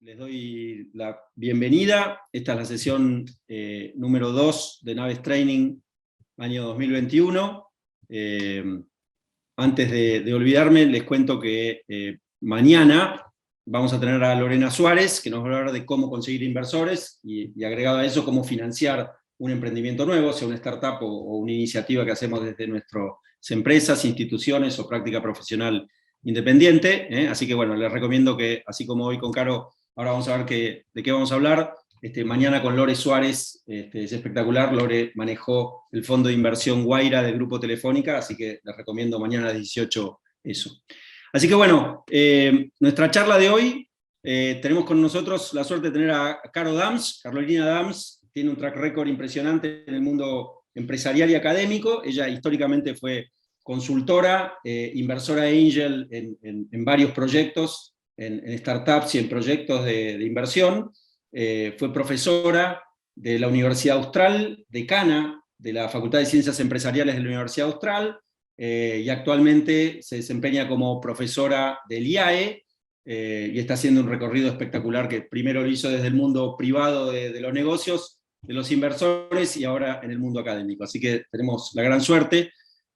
Les doy la bienvenida. Esta es la sesión número 2 de Naves Training, año 2021. Antes de olvidarme, les cuento que mañana vamos a tener a Lorena Suárez, que nos va a hablar de cómo conseguir inversores, y agregado a eso, cómo financiar un emprendimiento nuevo, sea una startup o una iniciativa que hacemos desde nuestras empresas, instituciones o práctica profesional independiente. Así que bueno, les recomiendo que, así como hoy con Caro, ahora vamos a ver de qué vamos a hablar. Mañana con Lore Suárez, es espectacular. Lore manejó el fondo de inversión Guaira del Grupo Telefónica, así que les recomiendo mañana a las 18 eso. Así que bueno, nuestra charla de hoy, tenemos con nosotros la suerte de tener a Caro Dams. Carolina Dams tiene un track record impresionante en el mundo empresarial y académico. Ella históricamente fue consultora, inversora angel en varios proyectos, en startups y en proyectos de inversión. Fue profesora de la Universidad Austral, decana de la Facultad de Ciencias Empresariales de la Universidad Austral, y actualmente se desempeña como profesora del IAE, y está haciendo un recorrido espectacular que primero lo hizo desde el mundo privado de los negocios, de los inversores, y ahora en el mundo académico. Así que tenemos la gran suerte.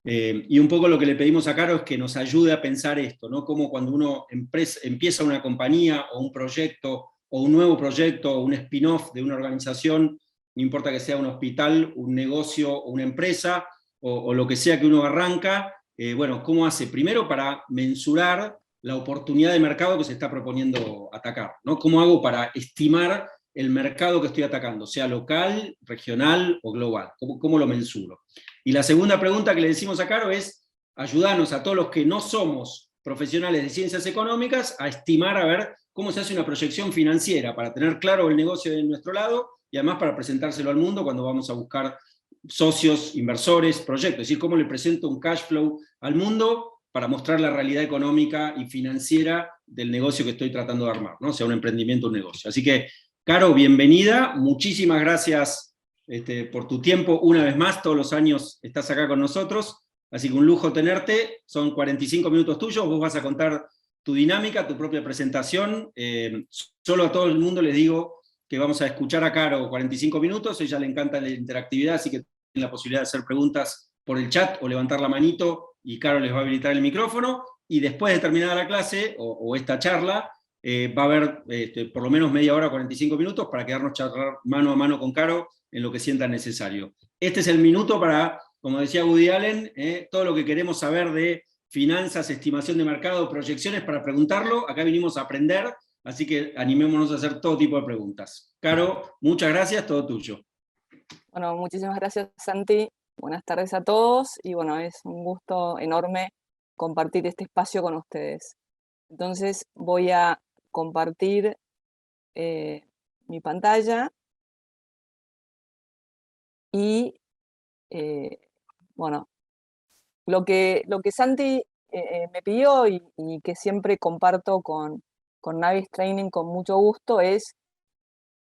Y un poco lo que le pedimos a Caro es que nos ayude a pensar esto, ¿no? Cómo cuando uno empieza una compañía o un proyecto, o un nuevo proyecto, o un spin-off de una organización, no importa que sea un hospital, un negocio o una empresa, o lo que sea que uno arranca, bueno, ¿cómo hace? Primero para mensurar la oportunidad de mercado que se está proponiendo atacar, ¿no? ¿Cómo hago para estimar el mercado que estoy atacando, sea local, regional o global? ¿Cómo lo mensuro? Y la segunda pregunta que le decimos a Caro es, ayudarnos a todos los que no somos profesionales de ciencias económicas a estimar, a ver cómo se hace una proyección financiera para tener claro el negocio de nuestro lado y además para presentárselo al mundo cuando vamos a buscar socios, inversores, proyectos. Es decir, cómo le presento un cash flow al mundo para mostrar la realidad económica y financiera del negocio que estoy tratando de armar, ¿no? Sea un emprendimiento o un negocio. Así que, Caro, bienvenida. Muchísimas gracias por tu tiempo. Una vez más, todos los años estás acá con nosotros. Así que un lujo tenerte. Son 45 minutos tuyos. Vos vas a contar tu dinámica, tu propia presentación. Solo a todo el mundo les digo que vamos a escuchar a Caro 45 minutos. A ella le encanta la interactividad, así que tienen la posibilidad de hacer preguntas por el chat o levantar la manito y Caro les va a habilitar el micrófono. Y después de terminada la clase o esta charla, va a haber por lo menos media hora, 45 minutos, para quedarnos charlar mano a mano con Caro en lo que sientan necesario. Este es el minuto para, como decía Woody Allen, todo lo que queremos saber de finanzas, estimación de mercado, proyecciones, para preguntarlo. Acá vinimos a aprender, así que animémonos a hacer todo tipo de preguntas. Caro, muchas gracias, todo tuyo. Bueno, muchísimas gracias, Santi. Buenas tardes a todos y bueno, es un gusto enorme compartir este espacio con ustedes. Entonces voy a compartir mi pantalla y bueno, lo que Santi me pidió y que siempre comparto con Navis Training con mucho gusto es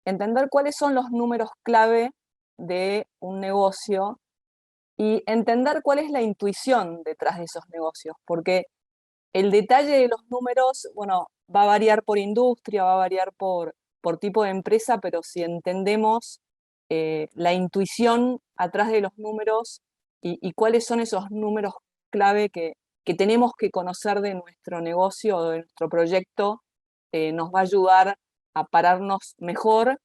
entender cuáles son los números clave de un negocio y entender cuál es la intuición detrás de esos negocios, porque el detalle de los números, bueno, va a variar por industria, va a variar por tipo de empresa, pero si entendemos la intuición atrás de los números y cuáles son esos números clave que tenemos que conocer de nuestro negocio o de nuestro proyecto, nos va a ayudar a pararnos mejor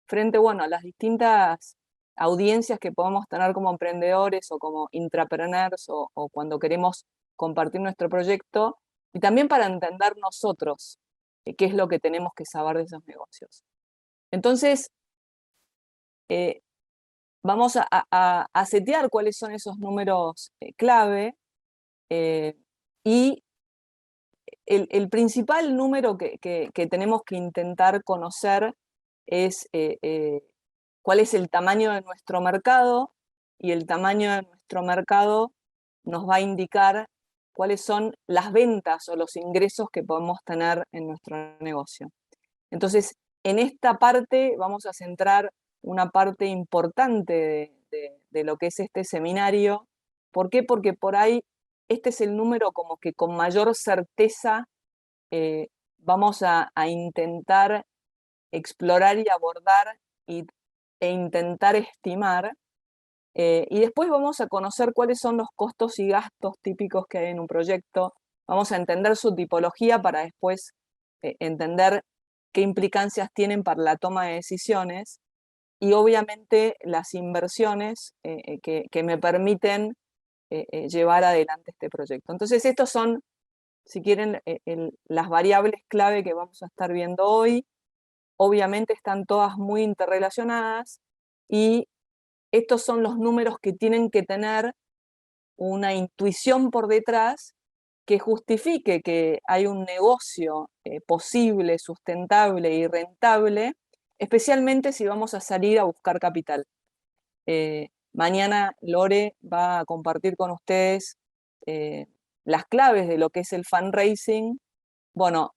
frente, bueno, a las distintas audiencias que podemos tener como emprendedores o como intrapreneurs o cuando queremos compartir nuestro proyecto, y también para entender nosotros qué es lo que tenemos que saber de esos negocios. Entonces, vamos a setear cuáles son esos números clave, y el principal número que tenemos que intentar conocer es cuál es el tamaño de nuestro mercado, y el tamaño de nuestro mercado nos va a indicar cuáles son las ventas o los ingresos que podemos tener en nuestro negocio. Entonces, en esta parte vamos a centrar una parte importante de lo que es este seminario. ¿Por qué? Porque por ahí este es el número como que con mayor certeza vamos a intentar explorar y abordar e intentar estimar. Y después vamos a conocer cuáles son los costos y gastos típicos que hay en un proyecto. Vamos a entender su tipología para después entender qué implicancias tienen para la toma de decisiones y obviamente las inversiones que me permiten llevar adelante este proyecto. Entonces, estos son, si quieren, las variables clave que vamos a estar viendo hoy. Obviamente están todas muy interrelacionadas y estos son los números que tienen que tener una intuición por detrás que justifique que hay un negocio posible, sustentable y rentable, especialmente si vamos a salir a buscar capital. Mañana Lore va a compartir con ustedes las claves de lo que es el fundraising. Bueno,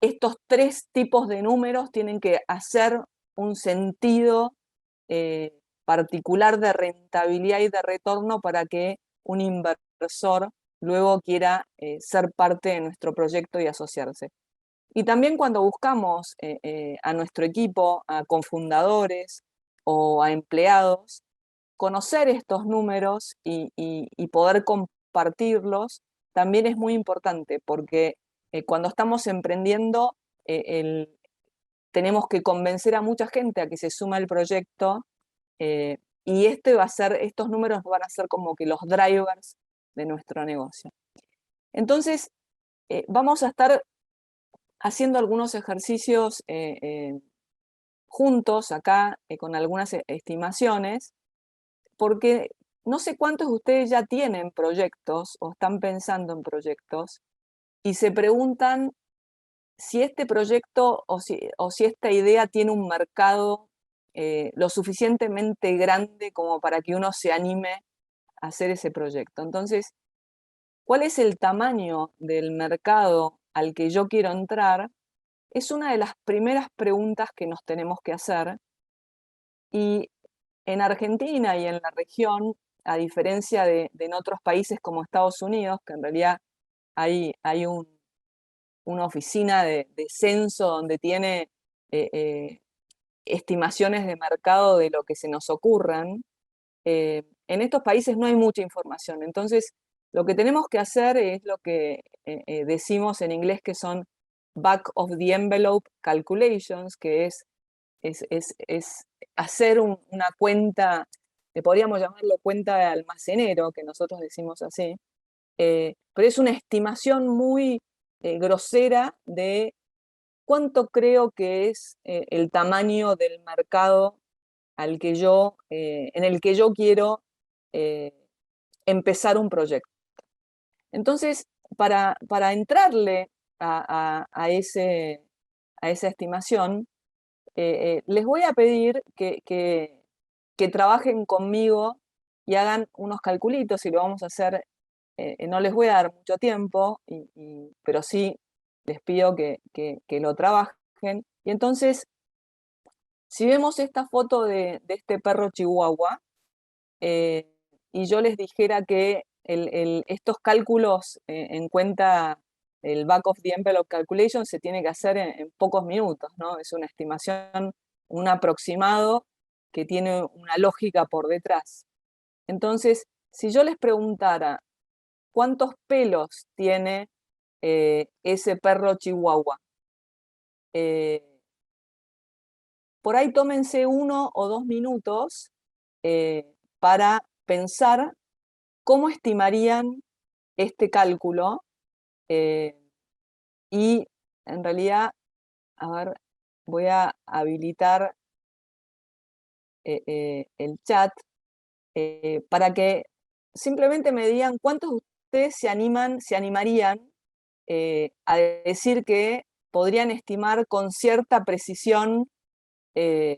estos tres tipos de números tienen que hacer un sentido particular de rentabilidad y de retorno para que un inversor luego quiera ser parte de nuestro proyecto y asociarse. Y también cuando buscamos a nuestro equipo, a cofundadores o a empleados, conocer estos números y poder compartirlos también es muy importante porque cuando estamos emprendiendo tenemos que convencer a mucha gente a que se suma al proyecto y estos números van a ser como que los drivers de nuestro negocio. Entonces, vamos a estar haciendo algunos ejercicios juntos acá con algunas estimaciones, porque no sé cuántos de ustedes ya tienen proyectos o están pensando en proyectos y se preguntan si este proyecto o si esta idea tiene un mercado lo suficientemente grande como para que uno se anime a hacer ese proyecto. Entonces, ¿cuál es el tamaño del mercado al que yo quiero entrar? Es una de las primeras preguntas que nos tenemos que hacer. Y en Argentina y en la región, a diferencia de en otros países como Estados Unidos, que en realidad hay una oficina de censo donde tiene estimaciones de mercado de lo que se nos ocurran, en estos países no hay mucha información. Entonces, lo que tenemos que hacer es lo que decimos en inglés que son back of the envelope calculations, que es hacer una cuenta, le podríamos llamarlo cuenta de almacenero, que nosotros decimos así, pero es una estimación muy grosera de cuánto creo que es el tamaño del mercado en el que yo quiero empezar un proyecto. Entonces, para entrarle a esa estimación, les voy a pedir que trabajen conmigo y hagan unos calculitos y lo vamos a hacer, no les voy a dar mucho tiempo, pero sí les pido que lo trabajen. Y entonces, si vemos esta foto de este perro chihuahua, y yo les dijera que estos cálculos en cuenta, el back of the envelope calculation se tiene que hacer en pocos minutos, ¿no? Es una estimación, un aproximado que tiene una lógica por detrás. Entonces, si yo les preguntara cuántos pelos tiene ese perro chihuahua, eh, por ahí tómense 1 o 2 minutos para pensar cómo estimarían este cálculo y en realidad, a ver, voy a habilitar el chat para que simplemente me digan cuántos de ustedes se animarían a decir que podrían estimar con cierta precisión la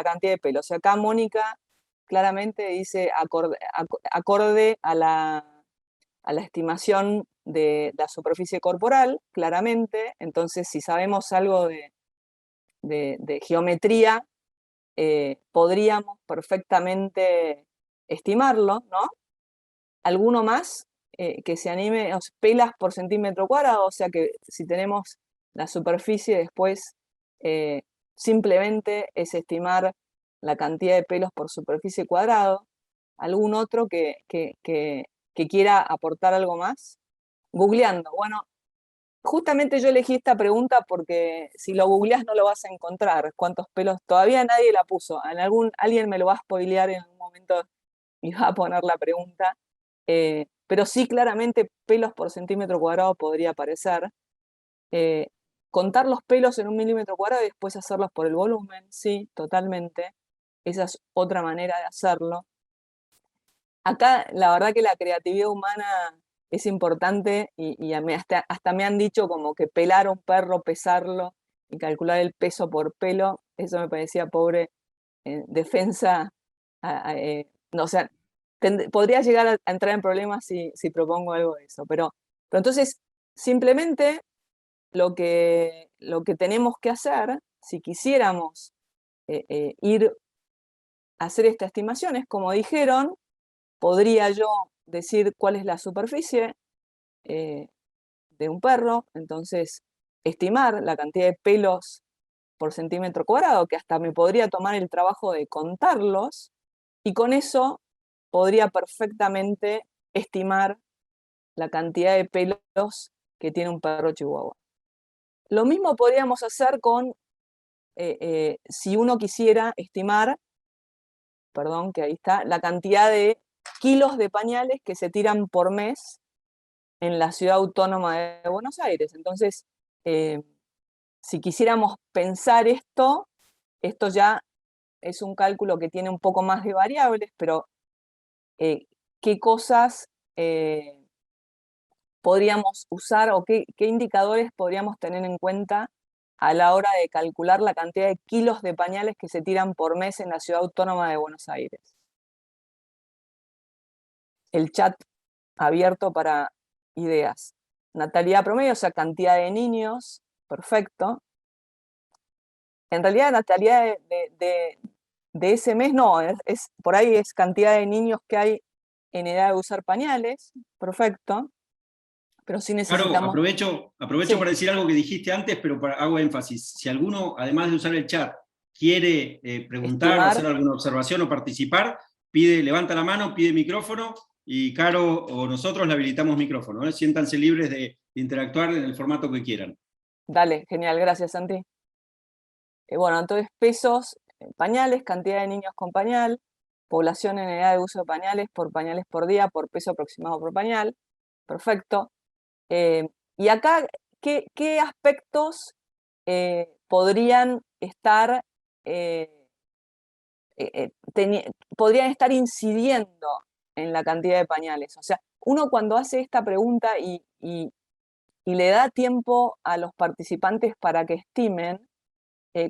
cantidad de pelos. O sea, acá Mónica claramente dice acorde a la estimación de la superficie corporal, claramente. Entonces, si sabemos algo de geometría, podríamos perfectamente estimarlo, ¿no? ¿Alguno más que se anime? Pelas por centímetro cuadrado, o sea que si tenemos La superficie después simplemente es estimar la cantidad de pelos por superficie cuadrado. ¿Algún otro que quiera aportar algo más? Googleando. Bueno, justamente yo elegí esta pregunta porque si lo googleás no lo vas a encontrar. ¿Cuántos pelos? Todavía nadie la puso. Alguien me lo va a spoilear en algún momento y va a poner la pregunta. Pero sí, claramente pelos por centímetro cuadrado podría aparecer. Contar los pelos en un milímetro cuadrado y después hacerlos por el volumen, sí, totalmente. Esa es otra manera de hacerlo. Acá la verdad que la creatividad humana es importante y hasta me han dicho como que pelar a un perro, pesarlo y calcular el peso por pelo, eso me parecía pobre defensa. No, o sea, podría llegar a entrar en problemas si propongo algo de eso, pero entonces simplemente lo que tenemos que hacer, si quisiéramos ir a hacer esta estimación, es como dijeron, podría yo decir cuál es la superficie de un perro, entonces estimar la cantidad de pelos por centímetro cuadrado, que hasta me podría tomar el trabajo de contarlos, y con eso podría perfectamente estimar la cantidad de pelos que tiene un perro chihuahua. Lo mismo podríamos hacer con, si uno quisiera estimar, perdón, que ahí está, la cantidad de kilos de pañales que se tiran por mes en la ciudad autónoma de Buenos Aires. Entonces, si quisiéramos pensar esto ya es un cálculo que tiene un poco más de variables, pero qué cosas podríamos usar o qué indicadores podríamos tener en cuenta a la hora de calcular la cantidad de kilos de pañales que se tiran por mes en la ciudad autónoma de Buenos Aires. El chat abierto para ideas. Natalidad promedio, o sea, cantidad de niños, perfecto. En realidad, natalidad de ese mes no, por ahí es cantidad de niños que hay en edad de usar pañales, perfecto, pero sí Claro, necesitamos, aprovecho sí, para decir algo que dijiste antes, pero hago énfasis. Si alguno, además de usar el chat, quiere preguntar o estimar, hacer alguna observación o participar, levanta la mano, pide micrófono, y Caro o nosotros le habilitamos micrófono. Siéntanse libres de interactuar en el formato que quieran. dale, genial, gracias Santi. Bueno, entonces pesos, pañales, cantidad de niños con pañal, población en edad de uso de pañales por día, por peso aproximado por pañal, perfecto. Y acá, ¿qué aspectos podrían estar, podrían estar incidiendo en la cantidad de pañales? O sea, uno cuando hace esta pregunta y le da tiempo a los participantes para que estimen,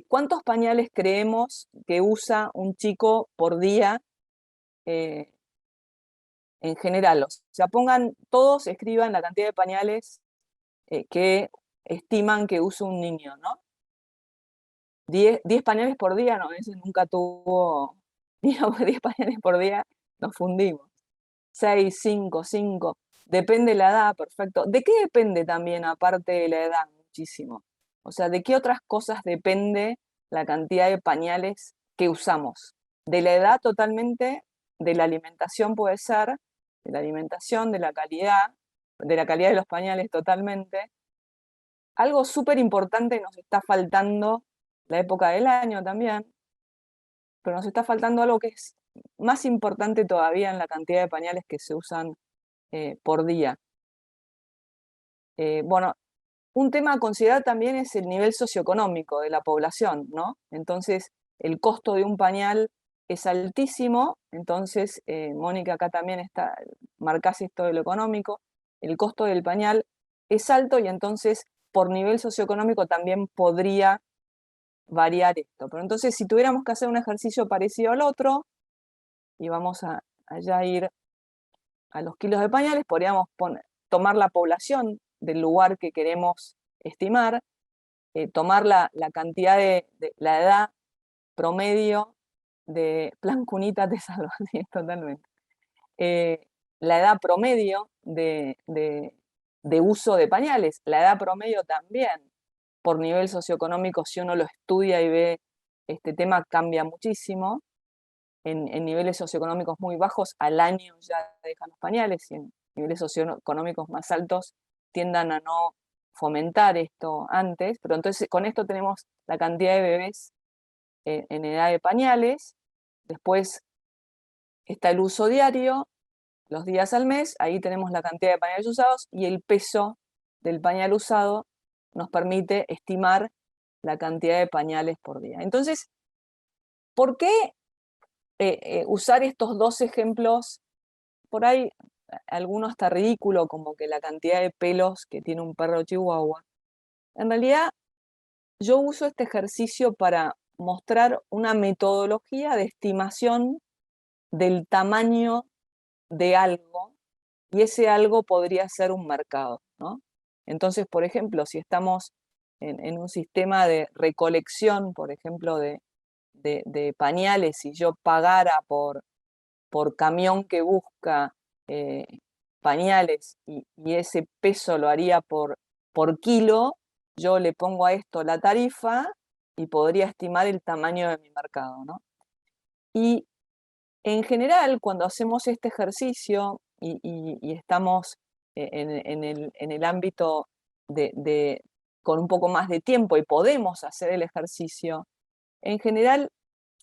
¿cuántos pañales creemos que usa un chico por día eh, en general? O sea, pongan todos, escriban la cantidad de pañales que estiman que usa un niño, ¿no? 10 pañales por día, no, ese nunca tuvo, digamos, 10 pañales por día, nos fundimos. 6, 5, depende de la edad, perfecto. ¿De qué depende también, aparte de la edad? Muchísimo. O sea, ¿de qué otras cosas depende la cantidad de pañales que usamos? De la edad totalmente, de la alimentación puede ser, de la alimentación, de la calidad de los pañales totalmente. Algo súper importante nos está faltando, la época del año también, pero nos está faltando algo que es más importante todavía en la cantidad de pañales que se usan por día. Bueno, un tema a considerar también es el nivel socioeconómico de la población, ¿no? Entonces, el costo de un pañal es altísimo, entonces, Mónica, acá también marcás esto de lo económico, el costo del pañal es alto y entonces por nivel socioeconómico también podría variar esto. Pero entonces, si tuviéramos que hacer un ejercicio parecido al otro, y vamos a allá ir a los kilos de pañales, podríamos tomar la población del lugar que queremos estimar, tomar la cantidad la edad promedio de Plan Cunita te salva, sí, totalmente. La edad promedio de uso de pañales, la edad promedio también por nivel socioeconómico, si uno lo estudia y ve este tema, cambia muchísimo. En niveles socioeconómicos muy bajos, al año ya dejan los pañales, y en niveles socioeconómicos más altos tiendan a no fomentar esto antes, pero entonces con esto tenemos la cantidad de bebés en edad de pañales, después está el uso diario, los días al mes, ahí tenemos la cantidad de pañales usados, y el peso del pañal usado nos permite estimar la cantidad de pañales por día. Entonces, ¿por qué usar estos dos ejemplos? Por ahí alguno hasta ridículo, como que la cantidad de pelos que tiene un perro chihuahua. En realidad, yo uso este ejercicio para mostrar una metodología de estimación del tamaño de algo, y ese algo podría ser un mercado, ¿no? Entonces, por ejemplo, si estamos en un sistema de recolección, por ejemplo, de pañales, y yo pagara por camión que busca eh, pañales, y ese peso lo haría por kilo, yo le pongo a esto la tarifa y podría estimar el tamaño de mi mercado, ¿no? Y en general, cuando hacemos este ejercicio y estamos en el ámbito con un poco más de tiempo y podemos hacer el ejercicio, en general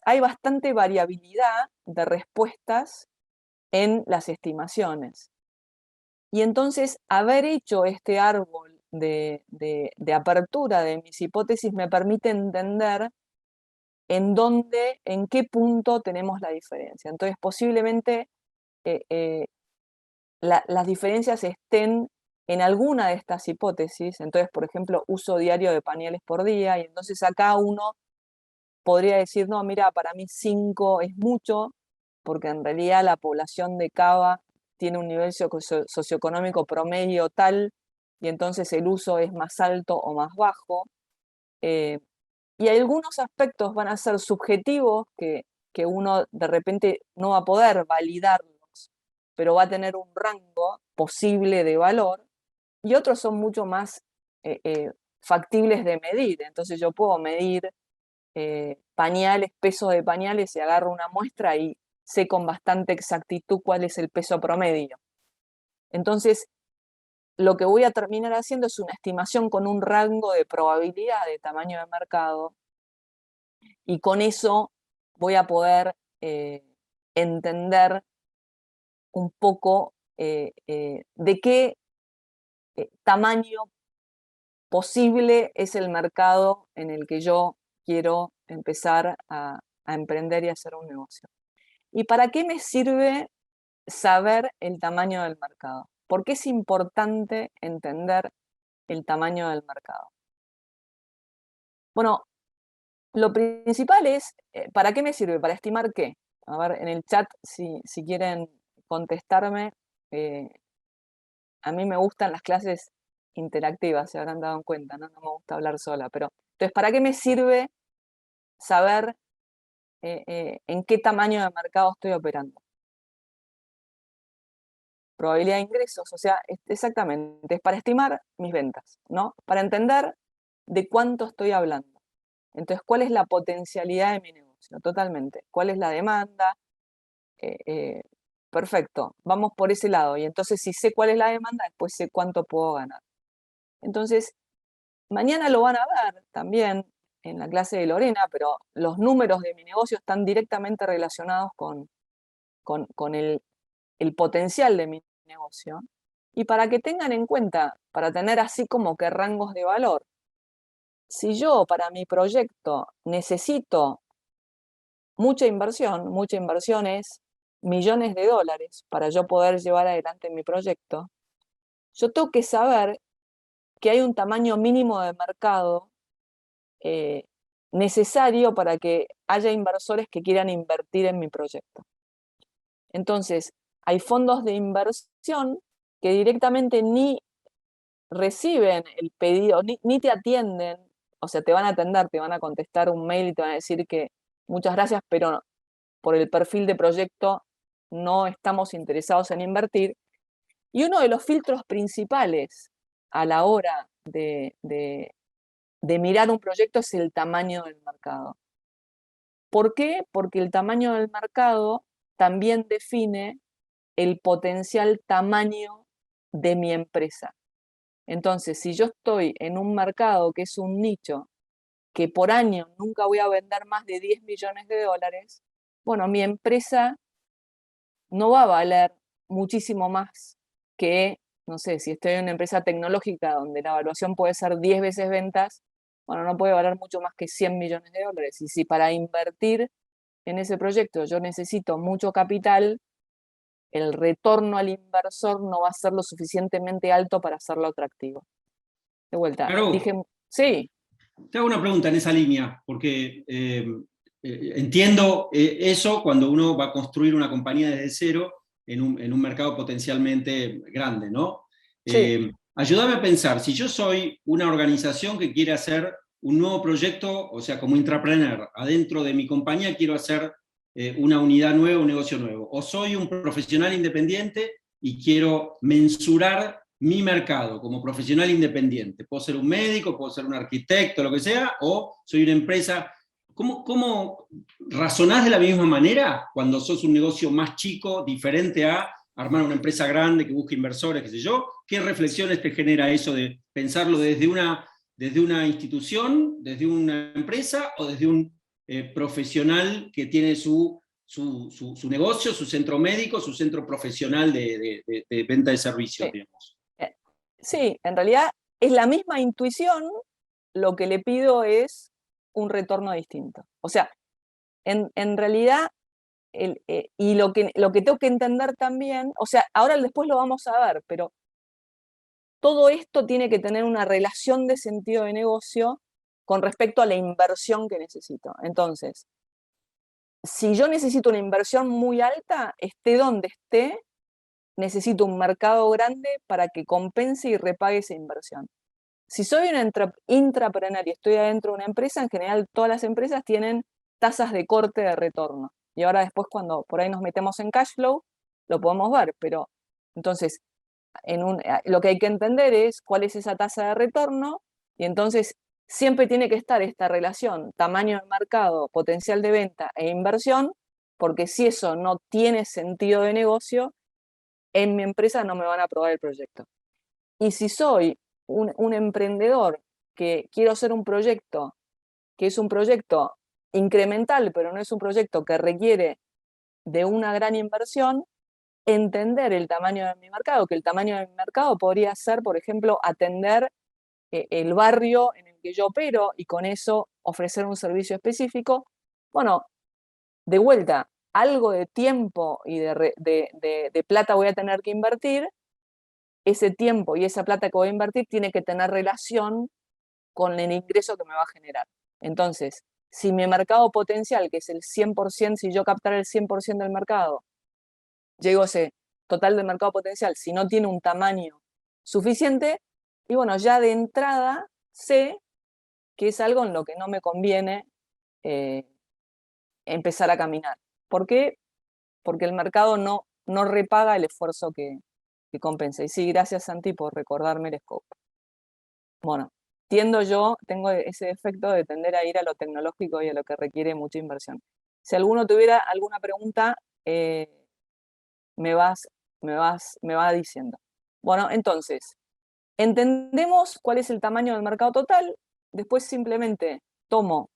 hay bastante variabilidad de respuestas en las estimaciones. Y entonces, haber hecho este árbol de apertura de mis hipótesis me permite entender en qué punto tenemos la diferencia. Entonces, posiblemente las diferencias estén en alguna de estas hipótesis. Entonces, por ejemplo, uso diario de pañales por día, y entonces acá uno podría decir, no, mira, para mí 5 es mucho, porque en realidad la población de Cava tiene un nivel socioeconómico promedio tal, y entonces el uso es más alto o más bajo. Y algunos aspectos van a ser subjetivos, que uno de repente no va a poder validarlos, pero va a tener un rango posible de valor, y otros son mucho más factibles de medir. Entonces yo puedo medir pañales, peso de pañales, y agarro una muestra y sé con bastante exactitud cuál es el peso promedio. Entonces, lo que voy a terminar haciendo es una estimación con un rango de probabilidad de tamaño de mercado, y con eso voy a poder entender un poco de qué tamaño posible es el mercado en el que yo quiero empezar a emprender y hacer un negocio. ¿Y para qué me sirve saber el tamaño del mercado? ¿Por qué es importante entender el tamaño del mercado? Bueno, lo principal es, ¿para qué me sirve? ¿Para estimar qué? A ver, en el chat, si quieren contestarme. eh, a mí me gustan las clases interactivas, se habrán dado cuenta, ¿no? No me gusta hablar sola, pero entonces, ¿para qué me sirve saber en qué tamaño de mercado estoy operando? Probabilidad de ingresos, o sea, exactamente, es para estimar mis ventas, ¿no? Para entender de cuánto estoy hablando. Entonces, ¿cuál es la potencialidad de mi negocio? Totalmente. ¿Cuál es la demanda? Eh, eh, perfecto, vamos por ese lado. Y entonces, si sé cuál es la demanda, después sé cuánto puedo ganar. Entonces, mañana lo van a ver también en la clase de Lorena, pero los números de mi negocio están directamente relacionados con el potencial de mi negocio. Y para que tengan en cuenta, para tener así como que rangos de valor, si yo para mi proyecto necesito mucha inversión es millones de dólares para yo poder llevar adelante mi proyecto, yo tengo que saber que hay un tamaño mínimo de mercado eh, necesario para que haya inversores que quieran invertir en mi proyecto. Entonces, hay fondos de inversión que directamente ni reciben el pedido, ni te atienden, o sea, te van a atender, te van a contestar un mail y te van a decir que muchas gracias, pero por el perfil de proyecto no estamos interesados en invertir. Y uno de los filtros principales a la hora de de mirar un proyecto es el tamaño del mercado. ¿Por qué? Porque el tamaño del mercado también define el potencial tamaño de mi empresa. Entonces, si yo estoy en un mercado que es un nicho, que por año nunca voy a vender más de 10 millones de dólares, bueno, mi empresa no va a valer muchísimo más que, no sé, si estoy en una empresa tecnológica donde la evaluación puede ser 10 veces ventas, bueno, no puede valer mucho más que 100 millones de dólares. Y si para invertir en ese proyecto yo necesito mucho capital, el retorno al inversor no va a ser lo suficientemente alto para hacerlo atractivo. De vuelta, Claro, dije, sí, te hago una pregunta en esa línea, porque entiendo eso cuando uno va a construir una compañía desde cero en un mercado potencialmente grande, ¿no? sí, Ayúdame a pensar, si yo soy una organización que quiere hacer un nuevo proyecto, o sea, como intrapreneur, adentro de mi compañía quiero hacer una unidad nueva, un negocio nuevo, o soy un profesional independiente y quiero mensurar mi mercado como profesional independiente. Puedo ser un médico, puedo ser un arquitecto, lo que sea, o soy una empresa. ¿Cómo razonás de la misma manera cuando sos un negocio más chico, diferente a armar una empresa grande que busque inversores, qué sé yo? ¿Qué reflexiones te genera eso de pensarlo desde una institución, desde una empresa o desde un profesional que tiene su negocio, su centro médico, su centro profesional de venta de servicios, sí. digamos? Eh, Sí, en realidad es la misma intuición, lo que le pido es un retorno distinto. O sea, en realidad, y lo que tengo que entender también, o sea, ahora después lo vamos a ver, pero todo esto tiene que tener una relación de sentido de negocio con respecto a la inversión que necesito. Entonces, si yo necesito una inversión muy alta, esté donde esté, necesito un mercado grande para que compense y repague esa inversión. Si soy un intrapreneur y estoy adentro de una empresa, en general todas las empresas tienen tasas de corte de retorno. Y ahora después cuando por ahí nos metemos en cash flow, lo podemos ver, pero entonces lo que hay que entender es cuál es esa tasa de retorno y entonces siempre tiene que estar esta relación tamaño del mercado, potencial de venta e inversión, porque si eso no tiene sentido de negocio, en mi empresa no me van a aprobar el proyecto. Y si soy un emprendedor que quiero hacer un proyecto, que es un proyecto incremental, pero no es un proyecto que requiere de una gran inversión, entender el tamaño de mi mercado, que el tamaño de mi mercado podría ser, por ejemplo, atender el barrio en el que yo opero y con eso ofrecer un servicio específico. Bueno, de vuelta, algo de tiempo y de plata voy a tener que invertir. Ese tiempo y esa plata que voy a invertir tiene que tener relación con el ingreso que me va a generar. Entonces, si mi mercado potencial, que es el 100%, si yo captara el 100% del mercado, llego a ese total de mercado potencial, si no tiene un tamaño suficiente, y bueno, ya de entrada sé que es algo en lo que no me conviene eh, empezar a caminar. ¿Por qué? Porque el mercado no repaga el esfuerzo que compensa. Y sí, gracias Santi por recordarme el scope. Bueno, tengo ese efecto de tender a ir a lo tecnológico y a lo que requiere mucha inversión. Si alguno tuviera alguna pregunta, eh, me va diciendo. Bueno, entonces, entendemos cuál es el tamaño del mercado total, después simplemente tomo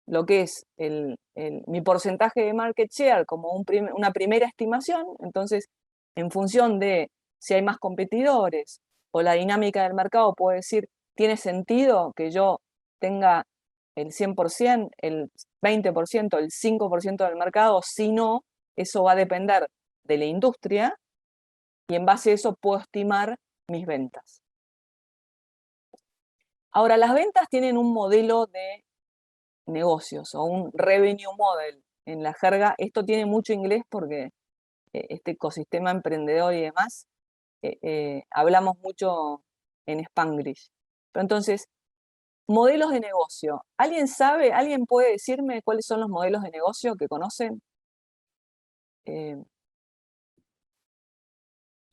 lo que es mi porcentaje de market share como una primera estimación, entonces, en función de si hay más competidores o la dinámica del mercado, puedo decir, ¿tiene sentido que yo tenga el 100%, el 20%, el 5% del mercado? Si no, eso va a depender de la industria y en base a eso puedo estimar mis ventas. Ahora, las ventas tienen un modelo de negocios o un revenue model en la jerga. Esto tiene mucho inglés porque este ecosistema emprendedor y demás, hablamos mucho en Spanglish. Pero entonces, modelos de negocio. ¿Alguien sabe, alguien puede decirme cuáles son los modelos de negocio que conocen? Eh,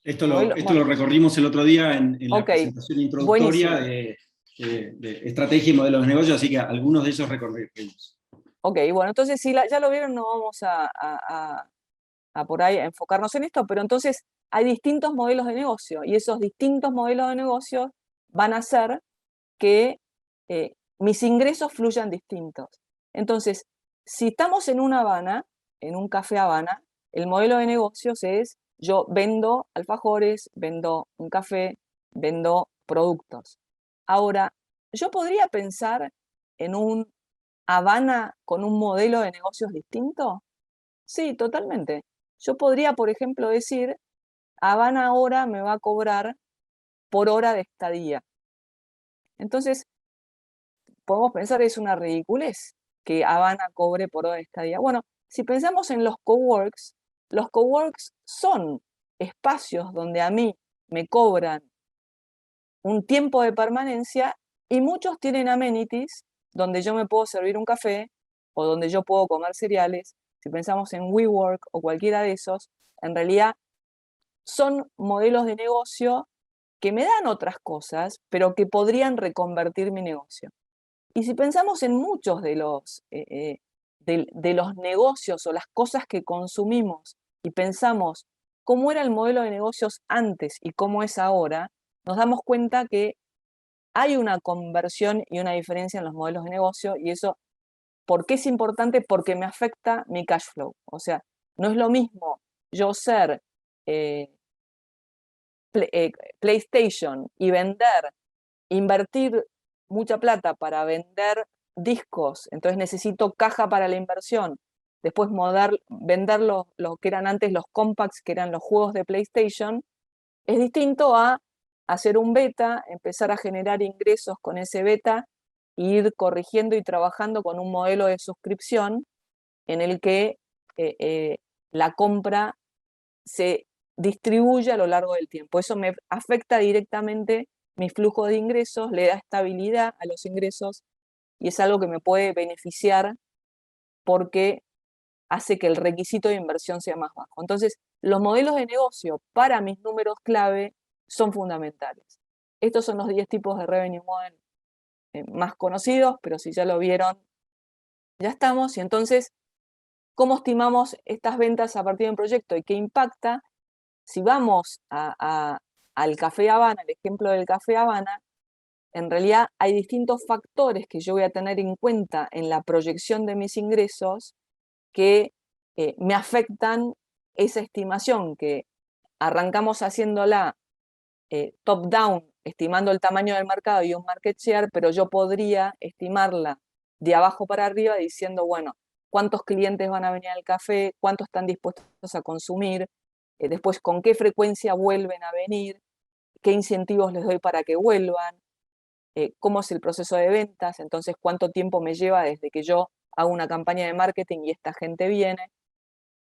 Esto modelo, lo bueno, recorrimos el otro día en la ok, presentación introductoria buenísimo. de estrategia y modelos de negocio, así que algunos de esos recorreremos. Ok, bueno, entonces si ya lo vieron, no vamos a por ahí a enfocarnos en esto, pero entonces hay distintos modelos de negocio y esos distintos modelos de negocio van a hacer que mis ingresos fluyan distintos. Entonces, si estamos en una Habana, en un café Habana, el modelo de negocios es yo vendo alfajores, vendo un café, vendo productos. Ahora, yo podría pensar en un Habana con un modelo de negocios distinto. Sí, totalmente. Yo podría, por ejemplo, decir, Habana ahora me va a cobrar por hora de estadía. Entonces, podemos pensar es una ridiculez que Habana cobre por hora de estadía. Bueno, si pensamos en los coworks son espacios donde a mí me cobran un tiempo de permanencia y muchos tienen amenities donde yo me puedo servir un café o donde yo puedo comer cereales. Si pensamos en WeWork o cualquiera de esos, en realidad son modelos de negocio que me dan otras cosas, pero que podrían reconvertir mi negocio. Y si pensamos en muchos de los negocios o las cosas que consumimos y pensamos cómo era el modelo de negocios antes y cómo es ahora, nos damos cuenta que hay una conversión y una diferencia en los modelos de negocio y eso, ¿por qué es importante? Porque me afecta mi cash flow. O sea, no es lo mismo yo ser eh, PlayStation y invertir mucha plata para vender discos, entonces necesito caja para la inversión, después vender lo que eran antes los compacts, que eran los juegos de PlayStation, es distinto a hacer un beta, empezar a generar ingresos con ese beta, e ir corrigiendo y trabajando con un modelo de suscripción en el que la compra se distribuye a lo largo del tiempo. Eso me afecta directamente mi flujo de ingresos, le da estabilidad a los ingresos y es algo que me puede beneficiar porque hace que el requisito de inversión sea más bajo. Entonces, los modelos de negocio para mis números clave son fundamentales. Estos son los 10 tipos de revenue model más conocidos, pero si ya lo vieron, ya estamos. Y entonces, ¿cómo estimamos estas ventas a partir de un proyecto y qué impacta? Si vamos al Café Habana, el ejemplo del Café Habana, en realidad hay distintos factores que yo voy a tener en cuenta en la proyección de mis ingresos que me afectan esa estimación que arrancamos haciéndola top-down, estimando el tamaño del mercado y un market share, pero yo podría estimarla de abajo para arriba diciendo, bueno, cuántos clientes van a venir al café, cuántos están dispuestos a consumir, después con qué frecuencia vuelven a venir, qué incentivos les doy para que vuelvan, cómo es el proceso de ventas, entonces cuánto tiempo me lleva desde que yo hago una campaña de marketing y esta gente viene,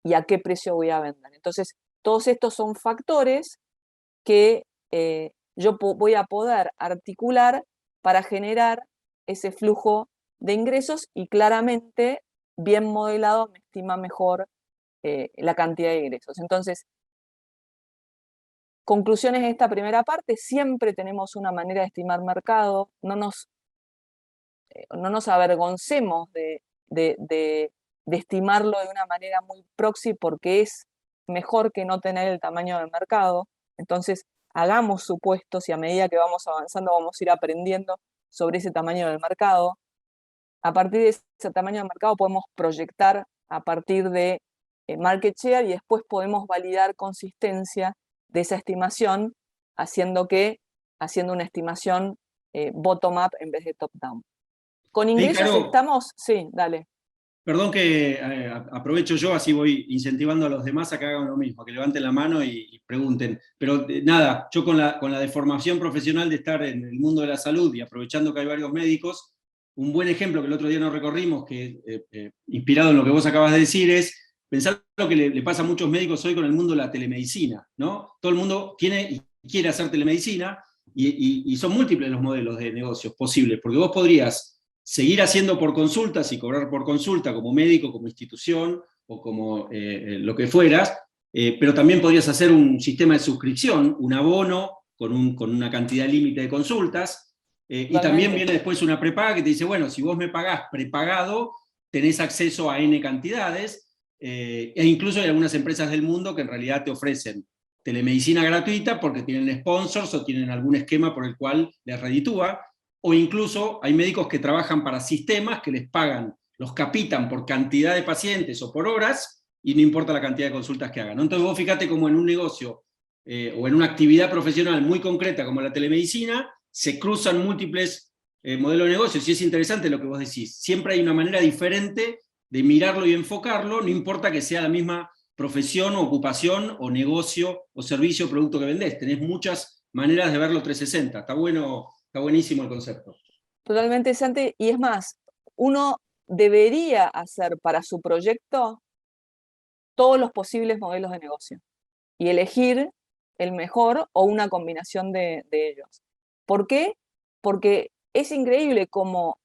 y a qué precio voy a vender. Entonces, todos estos son factores que yo voy a poder articular para generar ese flujo de ingresos y claramente, bien modelado, me estima mejor la cantidad de ingresos. Entonces, conclusiones de esta primera parte, siempre tenemos una manera de estimar mercado, no nos avergoncemos de estimarlo de una manera muy proxy porque es mejor que no tener el tamaño del mercado. Entonces, hagamos supuestos y a medida que vamos avanzando vamos a ir aprendiendo sobre ese tamaño del mercado. A partir de ese tamaño del mercado podemos proyectar a partir de market share y después podemos validar consistencia de esa estimación haciendo una estimación bottom-up en vez de top-down. Con ingresos Caro, estamos, sí, dale. perdón que aprovecho yo, así voy incentivando a los demás a que hagan lo mismo, a que levanten la mano y pregunten. Pero nada, yo con la deformación profesional de estar en el mundo de la salud y aprovechando que hay varios médicos, un buen ejemplo que el otro día nos recorrimos, que inspirado en lo que vos acabas de decir, es pensar lo que le pasa a muchos médicos hoy con el mundo de la telemedicina, ¿no? Todo el mundo tiene y quiere hacer telemedicina y son múltiples los modelos de negocios posibles, porque vos podrías seguir haciendo por consultas y cobrar por consulta como médico, como institución o como lo que fueras, pero también podrías hacer un sistema de suscripción, un abono con una cantidad límite de consultas, Y también Totalmente. viene después una prepaga que te dice, bueno, si vos me pagás prepagado, tenés acceso a N cantidades, e incluso hay algunas empresas del mundo que en realidad te ofrecen telemedicina gratuita porque tienen sponsors o tienen algún esquema por el cual les reditúa, o incluso hay médicos que trabajan para sistemas que les pagan, los capitan por cantidad de pacientes o por horas, y no importa la cantidad de consultas que hagan, ¿no? Entonces vos fíjate como en un negocio o en una actividad profesional muy concreta como la telemedicina, se cruzan múltiples modelos de negocios, y es interesante lo que vos decís. Siempre hay una manera diferente de mirarlo y enfocarlo, no importa que sea la misma profesión, o ocupación, o negocio, o servicio, o producto que vendés. Tenés muchas maneras de verlo 360. Está bueno, está buenísimo el concepto. Totalmente, Santi. Y es más, uno debería hacer para su proyecto todos los posibles modelos de negocio y elegir el mejor o una combinación de ellos. ¿Por qué? Porque es increíble cómo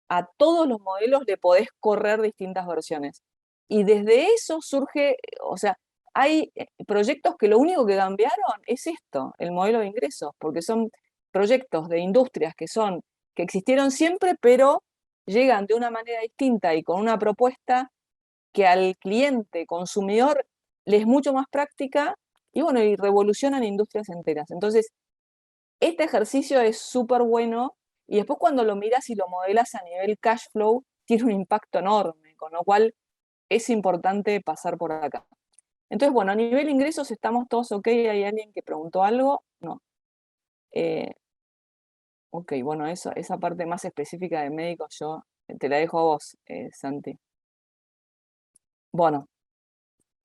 a todos los modelos le podés correr distintas versiones. Y desde eso surge, o sea, hay proyectos que lo único que cambiaron es esto, el modelo de ingresos, porque son proyectos de industrias que existieron siempre, pero llegan de una manera distinta y con una propuesta que al cliente consumidor le es mucho más práctica y bueno, y revolucionan industrias enteras. Entonces, este ejercicio es súper bueno y después cuando lo miras y lo modelas a nivel cash flow, tiene un impacto enorme, con lo cual es importante pasar por acá. Entonces, bueno, a nivel ingresos estamos todos ok. ¿Hay alguien que preguntó algo? No. Eh, ok, bueno, esa parte más específica de médicos yo te la dejo a vos, Santi. Bueno,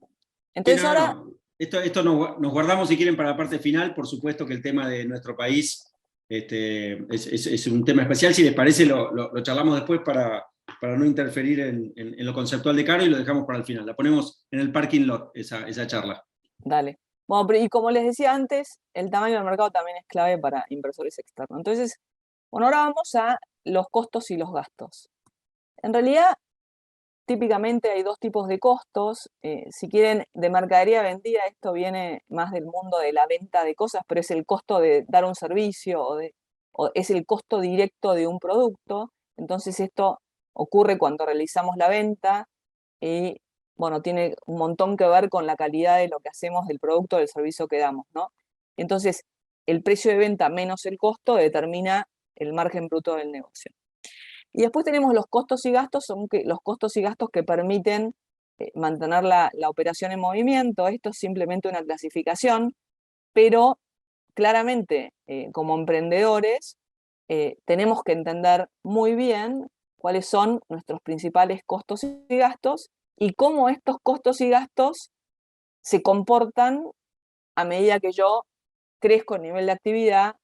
Sí, entonces no, ahora, no. Esto nos guardamos si quieren para la parte final. Por supuesto que el tema de nuestro país es un tema especial. Si les parece, lo charlamos después para no interferir en lo conceptual de Caro, y lo dejamos para el final. La ponemos en el parking lot, esa charla. dale. Bueno, y como les decía antes, el tamaño del mercado también es clave para inversores externos. Entonces, bueno, ahora vamos a los costos y los gastos. En realidad, típicamente hay dos tipos de costos. Si quieren, de mercadería vendida, esto viene más del mundo de la venta de cosas, pero es el costo de dar un servicio o es el costo directo de un producto. Entonces esto ocurre cuando realizamos la venta y, bueno, tiene un montón que ver con la calidad de lo que hacemos, del producto o del servicio que damos, ¿no? Entonces, el precio de venta menos el costo determina el margen bruto del negocio. Y después tenemos los costos y gastos, son los costos y gastos que permiten mantener la operación en movimiento. Esto es simplemente una clasificación, pero claramente como emprendedores tenemos que entender muy bien cuáles son nuestros principales costos y gastos y cómo estos costos y gastos se comportan a medida que yo crezco a nivel de actividad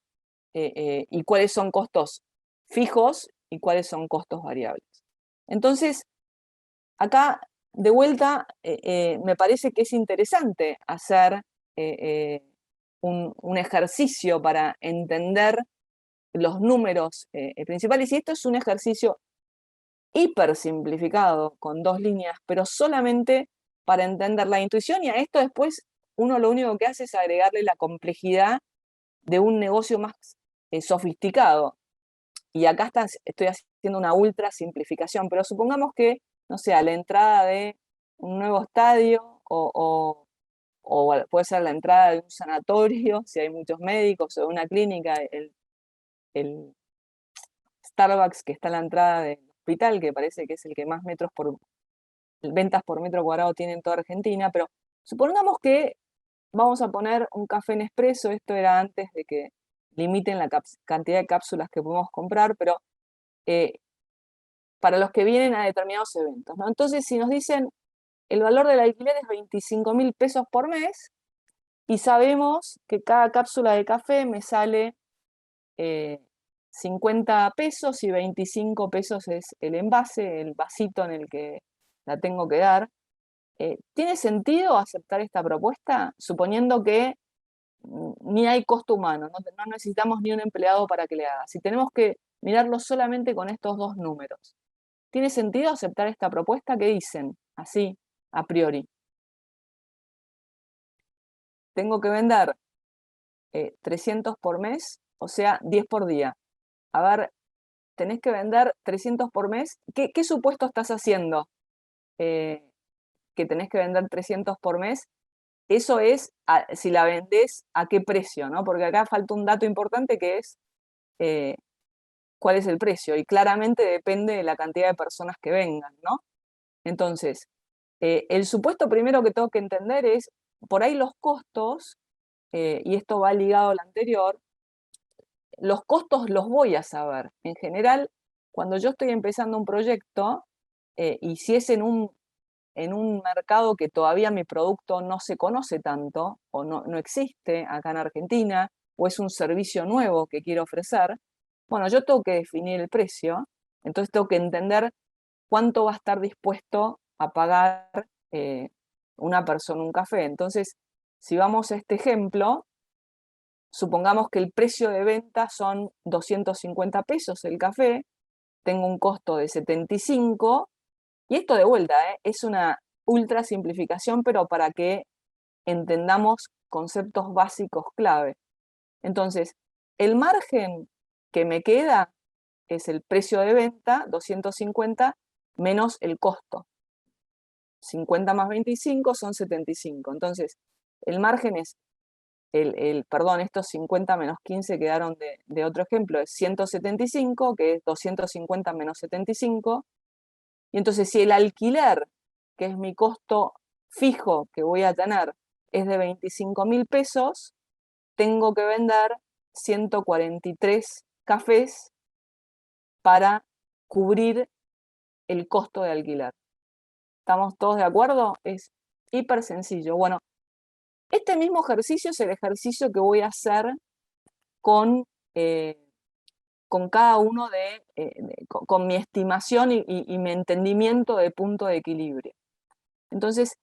y cuáles son costos fijos y cuáles son costos variables. Entonces, acá de vuelta me parece que es interesante hacer un ejercicio para entender los números principales, y esto es un ejercicio hiper simplificado con dos líneas, pero solamente para entender la intuición, y a esto después uno lo único que hace es agregarle la complejidad de un negocio más sofisticado. Y acá estoy haciendo una ultra simplificación, pero supongamos que, no sé, a la entrada de un nuevo estadio o puede ser la entrada de un sanatorio, si hay muchos médicos, o de una clínica, el Starbucks que está a la entrada del hospital, que parece que es el que más ventas por metro cuadrado tiene en toda Argentina, pero supongamos que vamos a poner un café Nespresso. Esto era antes de que limiten la cantidad de cápsulas que podemos comprar, pero eh, para los que vienen a determinados eventos, ¿no? Entonces, si nos dicen el valor del alquiler es 25.000 pesos por mes y sabemos que cada cápsula de café me sale 50 pesos y 25 pesos es el envase, el vasito en el que la tengo que dar, ¿tiene sentido aceptar esta propuesta suponiendo que ni hay costo humano, no necesitamos ni un empleado para que le haga? Si tenemos que mirarlo solamente con estos dos números, ¿tiene sentido aceptar esta propuesta? ¿Qué dicen? Así, a priori. Tengo que vender 300 por mes, o sea, 10 por día. a ver, tenés que vender 300 por mes, ¿qué supuesto estás haciendo? Que tenés que vender 300 por mes, eso es, si la vendés, ¿a qué precio? ¿No? Porque acá falta un dato importante que es cuál es el precio, y claramente depende de la cantidad de personas que vengan, ¿no? Entonces, el supuesto primero que tengo que entender es, por ahí los costos, y esto va ligado al anterior, los costos los voy a saber. En general, cuando yo estoy empezando un proyecto, y si es en un mercado que todavía mi producto no se conoce tanto, o no existe acá en Argentina, o es un servicio nuevo que quiero ofrecer, bueno, yo tengo que definir el precio, entonces tengo que entender cuánto va a estar dispuesto a pagar una persona un café. Entonces, si vamos a este ejemplo, supongamos que el precio de venta son 250 pesos el café, tengo un costo de 75, y esto de vuelta, es una ultra simplificación, pero para que entendamos conceptos básicos clave. Entonces, el margen que me queda es el precio de venta, 250, menos el costo. 50 más 25 son 75. Entonces, el margen es, perdón, estos 50 menos 15 quedaron de otro ejemplo, es 175, que es 250 menos 75. Y entonces, si el alquiler, que es mi costo fijo que voy a tener, es de 25.000 pesos, tengo que vender 143 cafés para cubrir el costo de alquiler. ¿Estamos todos de acuerdo? Es hiper sencillo. Bueno, este mismo ejercicio es el ejercicio que voy a hacer con, con cada uno con mi estimación y mi entendimiento de punto de equilibrio. Entonces,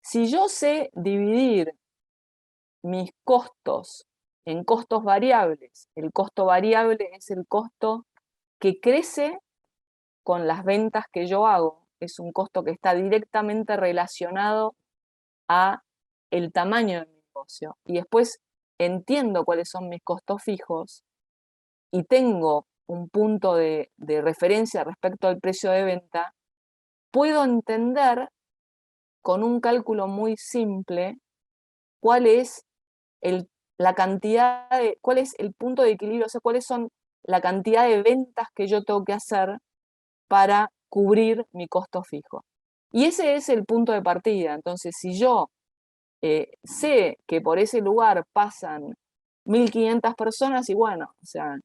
si yo sé dividir mis costos en costos variables, el costo variable es el costo que crece con las ventas que yo hago, es un costo que está directamente relacionado a el tamaño de mi negocio. Y después entiendo cuáles son mis costos fijos y tengo un punto de referencia respecto al precio de venta, puedo entender con un cálculo muy simple cuál es la cantidad cuál es el punto de equilibrio, o sea, cuáles son la cantidad de ventas que yo tengo que hacer para cubrir mi costo fijo. Y ese es el punto de partida. Entonces, si yo sé que por ese lugar pasan 1.500 personas, y bueno, o sea,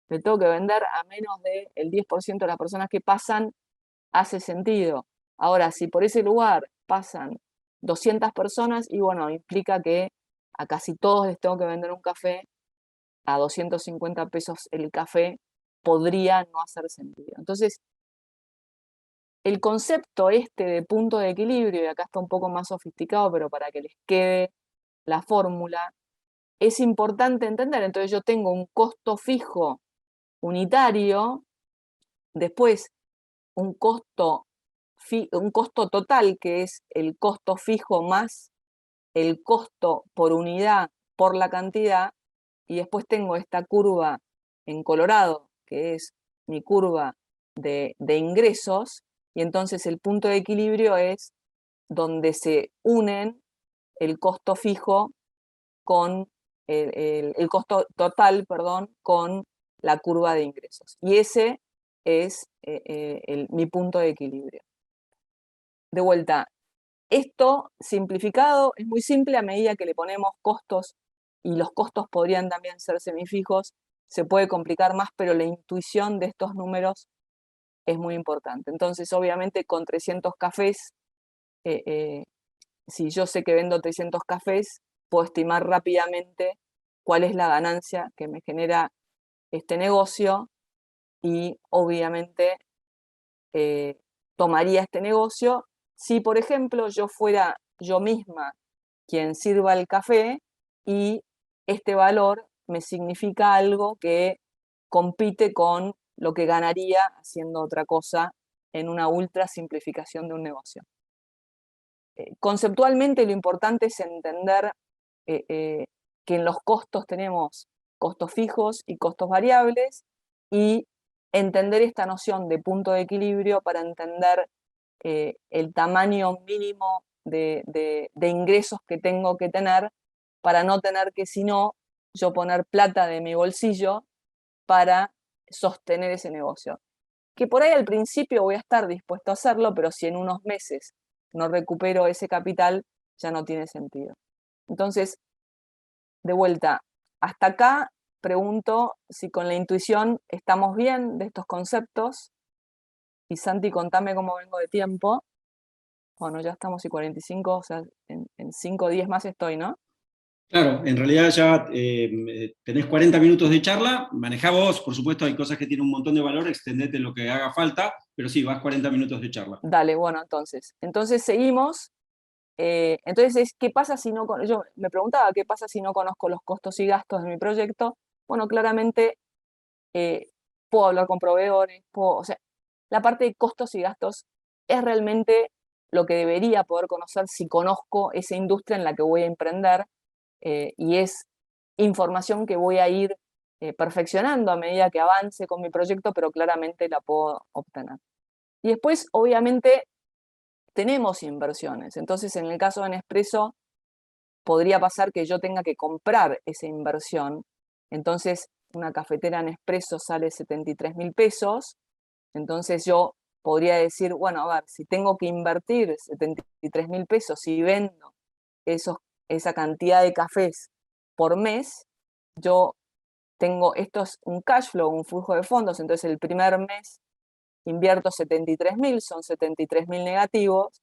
le tengo que vender a menos del 10% de las personas que pasan, hace sentido. Ahora, si por ese lugar pasan 200 personas, y bueno, implica que a casi todos les tengo que vender un café a 250 pesos el café, podría no hacer sentido. Entonces, el concepto este de punto de equilibrio, y acá está un poco más sofisticado, pero para que les quede la fórmula, es importante entender. Entonces yo tengo un costo fijo unitario, después un costo total, que es el costo fijo más el costo por unidad por la cantidad, y después tengo esta curva en colorado, que es mi curva de ingresos, y entonces el punto de equilibrio es donde se unen el costo fijo con el costo total, perdón, con la curva de ingresos. Y ese es mi punto de equilibrio. De vuelta, esto simplificado es muy simple a medida que le ponemos costos, y los costos podrían también ser semifijos, se puede complicar más, pero la intuición de estos números es muy importante. Entonces, obviamente, con 300 cafés, si yo sé que vendo 300 cafés, puedo estimar rápidamente cuál es la ganancia que me genera este negocio, y obviamente tomaría este negocio si, por ejemplo, yo fuera yo misma quien sirva el café y este valor me significa algo que compite con lo que ganaría haciendo otra cosa en una ultra simplificación de un negocio. Conceptualmente lo importante es entender que en los costos tenemos costos fijos y costos variables, y entender esta noción de punto de equilibrio para entender el tamaño mínimo de ingresos que tengo que tener para no tener que, si no, yo poner plata de mi bolsillo para sostener ese negocio. Que por ahí al principio voy a estar dispuesto a hacerlo, pero si en unos meses no recupero ese capital, ya no tiene sentido. Entonces, de vuelta, hasta acá pregunto si con la intuición estamos bien de estos conceptos. Y Santi, contame cómo vengo de tiempo. Bueno, ya estamos y 45, o sea, en 5 o 10 más estoy, ¿no? Claro, en realidad ya tenés 40 minutos de charla, manejá vos, por supuesto hay cosas que tienen un montón de valor, extendete lo que haga falta, pero sí, vas 40 minutos de charla. Dale, bueno, entonces seguimos. Entonces, ¿qué pasa si no? Yo me preguntaba, ¿qué pasa si no conozco los costos y gastos de mi proyecto? Bueno, claramente eh, puedo hablar con proveedores, o sea, la parte de costos y gastos es realmente lo que debería poder conocer si conozco esa industria en la que voy a emprender, y es información que voy a ir perfeccionando a medida que avance con mi proyecto, pero claramente la puedo obtener. Y después, obviamente, tenemos inversiones. Entonces, en el caso de Nespresso, podría pasar que yo tenga que comprar esa inversión. Entonces, una cafetera Nespresso sale 73.000 pesos. Entonces, yo podría decir, bueno, a ver, si tengo que invertir 73.000 pesos y vendo esa cantidad de cafés por mes, yo tengo, esto es un cash flow, un flujo de fondos. Entonces, el primer mes invierto 73.000, son 73.000 negativos,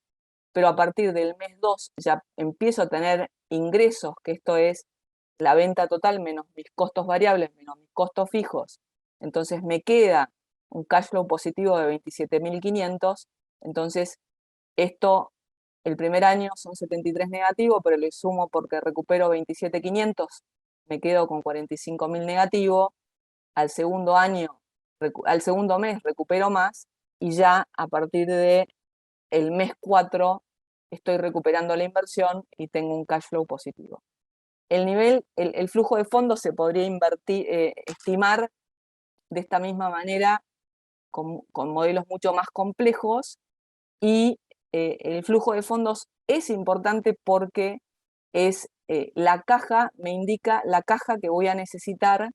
pero a partir del mes 2 ya empiezo a tener ingresos, que esto es la venta total menos mis costos variables, menos mis costos fijos. Entonces me queda un cash flow positivo de 27.500. Entonces esto, el primer año son 73 negativo, pero le sumo porque recupero 27.500, me quedo con 45.000 negativo. Al segundo año, al segundo mes recupero más, y ya a partir de el mes 4 estoy recuperando la inversión y tengo un cash flow positivo. El flujo de fondos se podría estimar de esta misma manera con modelos mucho más complejos, y el flujo de fondos es importante porque es la caja, me indica la caja que voy a necesitar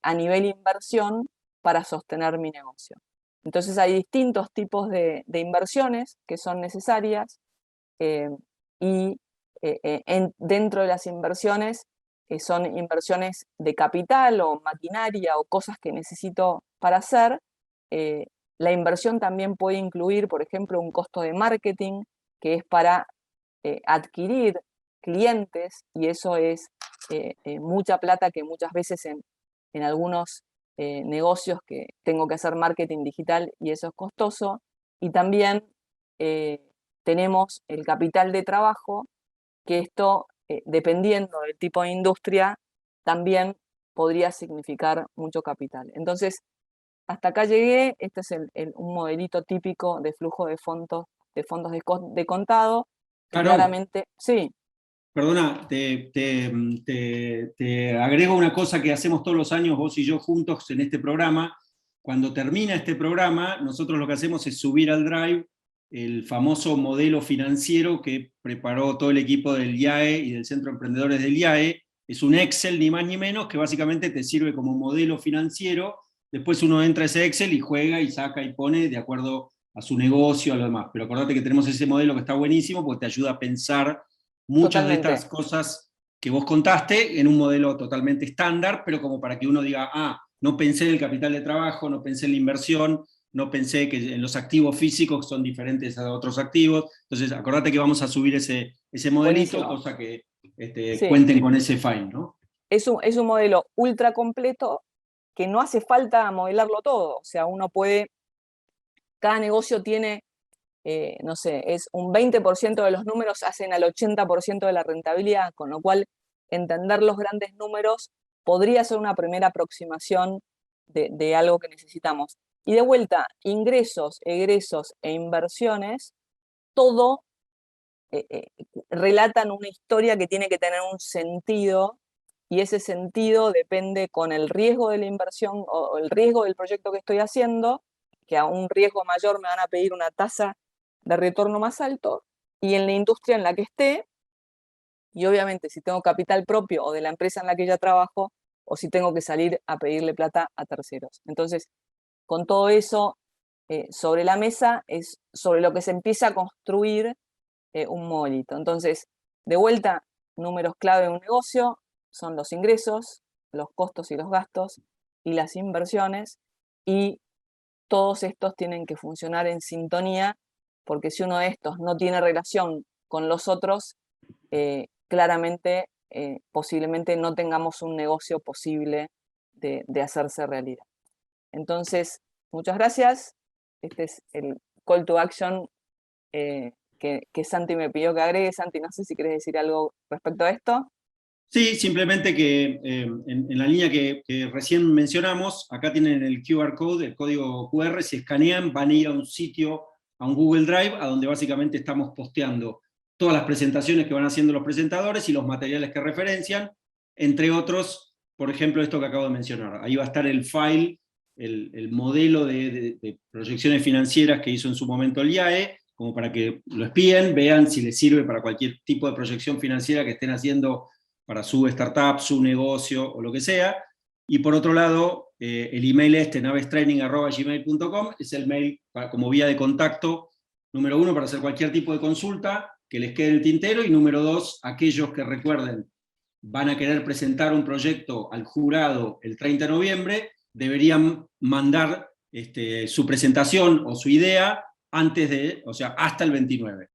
a nivel inversión para sostener mi negocio. Entonces hay distintos tipos de inversiones que son necesarias, eh, y dentro de las inversiones son inversiones de capital o maquinaria o cosas que necesito para hacer. eh, la inversión también puede incluir, por ejemplo, un costo de marketing, que es para adquirir clientes, y eso es mucha plata que muchas veces en algunos negocios que tengo que hacer marketing digital, y eso es costoso. Y también eh, tenemos el capital de trabajo, que esto, dependiendo del tipo de industria, también podría significar mucho capital. Entonces, hasta acá llegué. Este es un modelito típico de flujo de fondos de contado, que Caro, claramente, sí, perdona, te agrego una cosa que hacemos todos los años, vos y yo juntos en este programa. Cuando termina este programa, nosotros lo que hacemos es subir al Drive el famoso modelo financiero que preparó todo el equipo del IAE y del Centro de Emprendedores del IAE. Es un Excel, ni más ni menos, que básicamente te sirve como modelo financiero. Después uno entra a ese Excel y juega y saca y pone de acuerdo a su negocio, a lo demás. Pero acordate que tenemos ese modelo que está buenísimo porque te ayuda a pensar muchas de totalmente. estas cosas que vos contaste en un modelo totalmente estándar, pero como para que uno diga, ah, no pensé en el capital de trabajo, no pensé en la inversión, no pensé que en los activos físicos son diferentes a otros activos. Entonces, acordate que vamos a subir ese modelito, Buenísimo. cosa que Sí, cuenten con ese file, ¿no? es un modelo ultra completo que no hace falta modelarlo todo. O sea, uno puede, cada negocio tiene, no sé, es un 20% de los números hacen al 80% de la rentabilidad, con lo cual entender los grandes números podría ser una primera aproximación de algo que necesitamos. Y de vuelta, ingresos, egresos e inversiones, todo relatan una historia que tiene que tener un sentido, y ese sentido depende con el riesgo de la inversión o el riesgo del proyecto que estoy haciendo, que a un riesgo mayor me van a pedir una tasa de retorno más alto, y en la industria en la que esté, y obviamente si tengo capital propio o de la empresa en la que ya trabajo, o si tengo que salir a pedirle plata a terceros. Entonces, con todo eso sobre la mesa, es sobre lo que se empieza a construir un modelito. Entonces, de vuelta, números clave de un negocio son los ingresos, los costos y los gastos, y las inversiones, y todos estos tienen que funcionar en sintonía, porque si uno de estos no tiene relación con los otros, claramente, posiblemente no tengamos un negocio posible de hacerse realidad. Entonces, muchas gracias. Este es el call to action que Santi me pidió que agregue. Santi, no sé si quieres decir algo respecto a esto. Sí, simplemente que en la línea que recién mencionamos, acá tienen el QR code, el código QR, si escanean van a ir a un sitio, a un Google Drive, a donde básicamente estamos posteando todas las presentaciones que van haciendo los presentadores y los materiales que referencian, entre otros, por ejemplo, esto que acabo de mencionar. Ahí va a estar el file, el modelo de proyecciones financieras que hizo en su momento el IAE, como para que lo espíen, vean si les sirve para cualquier tipo de proyección financiera que estén haciendo para su startup, su negocio o lo que sea. Y por otro lado, el email navestraining@gmail.com es el mail como vía de contacto, número 1, para hacer cualquier tipo de consulta que les quede en el tintero, y número 2, aquellos que recuerden van a querer presentar un proyecto al jurado el 30 de noviembre, deberían mandar su presentación o su idea antes de, o sea, hasta el 29.